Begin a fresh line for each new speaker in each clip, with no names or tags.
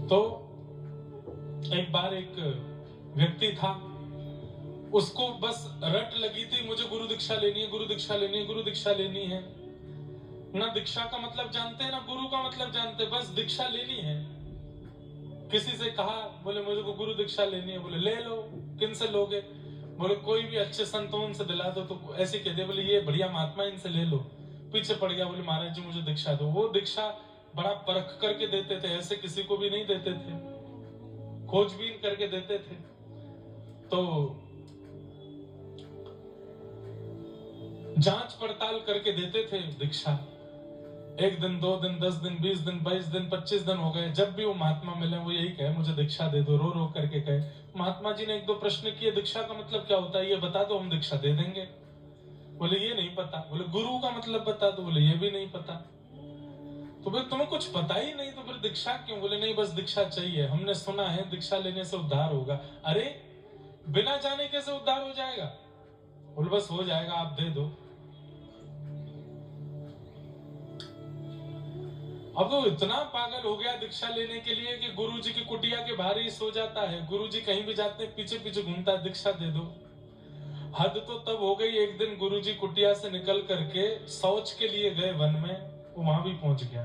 तो एक बार एक व्यक्ति था, उसको बस रट लगी थी मुझे गुरु दीक्षा लेनी है, गुरु दीक्षा लेनी है, गुरु दीक्षा लेनी है। ना दीक्षा का मतलब जानते हैं ना गुरु का मतलब जानते, बस दीक्षा लेनी है। किसी से कहा, बोले मुझे को गुरु दीक्षा लेनी है, बोले ले लो। किन से लोगे? बोले कोई भी अच्छे संतों से दिला दो। तो ऐसे कह दे, बोले ये बढ़िया महात्मा, इनसे ले लो। पीछे पड़ गया, बोले महाराज जी मुझे दीक्षा दो। वो दीक्षा बड़ा परख करके देते थे, ऐसे किसी को भी नहीं देते थे, खोजबीन करके देते थे। तो जांच पड़ताल करके देते थे दीक्षा। 1 दिन, 2 दिन, 10 दिन, 20 दिन, 22 दिन, 25 दिन हो गए। जब भी वो महात्मा मिले वो यही कहे मुझे दीक्षा दे दो, रो रो करके कहे। महात्मा जी ने 1-2 प्रश्न किए, दीक्षा का मतलब क्या होता है ये बता दो, हम दीक्षा दे देंगे। बोले ये नहीं पता। बोले गुरु का मतलब बता दो। बोले ये भी नहीं पता। तो बोले तुम्हें कुछ पता ही नहीं तो फिर दीक्षा क्यों? बोले नहीं बस दीक्षा चाहिए, हमने सुना है दीक्षा लेने से उद्धार होगा। अरे बिना जाने कैसे उद्धार हो जाएगा? बोले बस हो जाएगा, आप दे दो। अब वो इतना पागल हो गया दीक्षा लेने के लिए कि गुरुजी की कुटिया के बाहर ही सो जाता है। गुरुजी कहीं भी जाते हैं पीछे पीछे घूमता है, दीक्षा दे दो। हद तो तब हो गई, एक दिन गुरुजी कुटिया से निकल करके शौच के लिए गए वन में, वो वहां भी पहुंच गया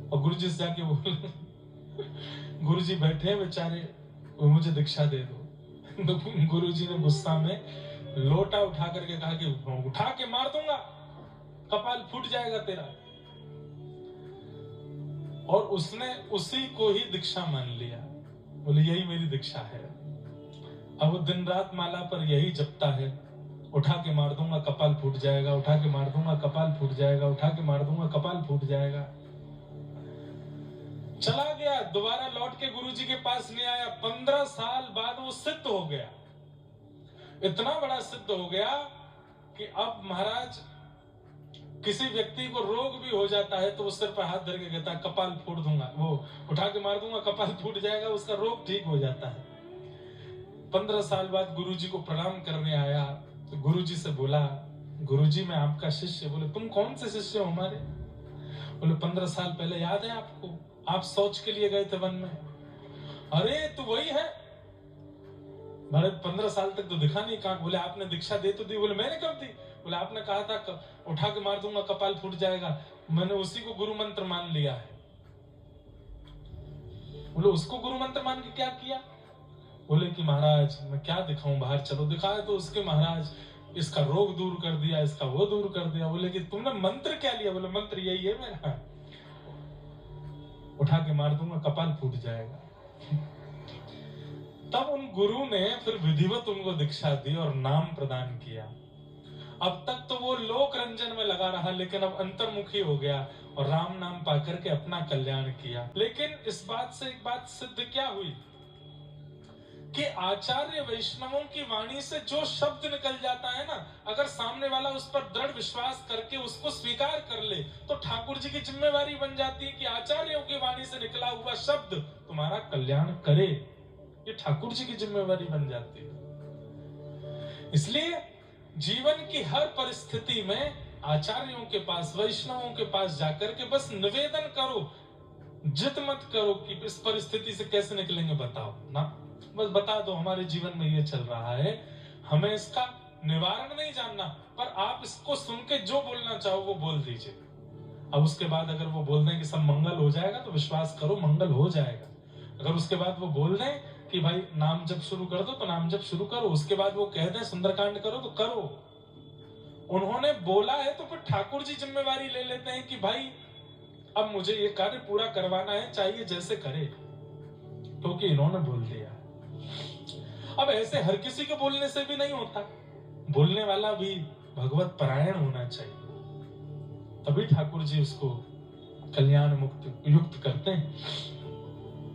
और गुरुजी से जाके बोले गुरुजी बैठे बेचारे, वो मुझे दीक्षा दे दो। तो गुरुजी ने गुस्सा में लोटा उठा करके कहा कि उठा के मार दूंगा, कपाल फूट जाएगा तेरा। और उसने उसी को ही दीक्षा मान लिया। बोले यही मेरी दीक्षा है। अब वो दिन रात माला पर यही जपता है, उठा के मार दूंगा कपाल फूट जाएगा, उठा के मार दूंगा कपाल फूट जाएगा, उठा के मार दूंगा कपाल फूट जाएगा। चला गया, दोबारा लौट के गुरुजी के पास नहीं आया। 15 साल बाद वो सिद्ध हो गया, इतना बड़ा सिद्ध हो गया कि अब महाराज किसी व्यक्ति को रोग भी हो जाता है तो वो सिर पर हाथ धर के कहता है कपाल फोड़ दूंगा, वो उठा के मार दूंगा कपाल फूट जाएगा, उसका रोग ठीक हो जाता है। 15 साल बाद गुरुजी को प्रणाम करने आया तो गुरुजी से बोला, गुरुजी मैं आपका शिष्य। बोले तुम कौन से शिष्य हो हमारे? बोले 15 साल पहले याद है आपको, आप शौच के लिए गए थे वन में। अरे तू वही है? बोले 15 साल तक तो दिखा नहीं, कहा? बोले आपने दीक्षा दे तो दी। बोले मैंने कब दी? बोले आपने कहा था उठा के मार दूंगा कपाल फूट जाएगा, मैंने उसी को गुरु मंत्र मान लिया है। बोले उसको गुरु मंत्र मान के क्या किया? बोले कि महाराज मैं क्या दिखाऊं, बाहर चलो। दिखाया तो उसके महाराज इसका रोग दूर कर दिया, इसका वो दूर कर दिया। बोले कि तुमने मंत्र क्या लिया? बोले मंत्र यही है मेरा, उठा के मार दूंगा कपाल फूट जाएगा। तब उन गुरु ने फिर विधिवत उनको दीक्षा दी और नाम प्रदान किया। अब तक तो वो लोक रंजन में लगा रहा, लेकिन अब अंतर्मुखी हो गया और राम नाम पाकर के अपना कल्याण किया। लेकिन इस बात से एक बात सिद्ध क्या हुई कि आचार्य वैष्णवों की वाणी से जो शब्द निकल जाता है ना, अगर सामने वाला उस पर दृढ़ विश्वास करके उसको स्वीकार कर ले तो ठाकुर जी की जिम्मेवारी बन जाती है कि आचार्यों की वाणी से निकला हुआ शब्द तुम्हारा कल्याण करे। ये ठाकुर जी की जिम्मेवारी बन जाती है। इसलिए जीवन की हर परिस्थिति में आचार्यों के पास, वैष्णवों के पास जाकर के बस निवेदन करो, जिद मत करो कि इस परिस्थिति से कैसे निकलेंगे, बताओ ना, बस बता दो हमारे जीवन में ये चल रहा है, हमें इसका निवारण नहीं जानना, पर आप इसको सुन के जो बोलना चाहो वो बोल दीजिए। अब उसके बाद अगर वो बोल दें कि सब मंगल हो जाएगा तो विश्वास करो मंगल हो जाएगा। अगर उसके बाद वो बोल दें कि भाई नाम जप शुरू कर दो तो नाम जप शुरू करो, उसके बाद वो कह दें सुंदरकांड करो तो करो। उन्होंने बोला है तो फिर ठाकुर जी जिम्मेवारी ले लेते हैं कि भाई अब मुझे ये कार्य पूरा करवाना है, चाहिए जैसे करे, क्योंकि इन्होंने बोल दिया। अब ऐसे हर किसी को बोलने से भी नहीं होता, बोलने वाला भी भगवत परायण होना चाहिए, तभी ठाकुर जी उसको कल्याण मुक्त युक्त करते हैं।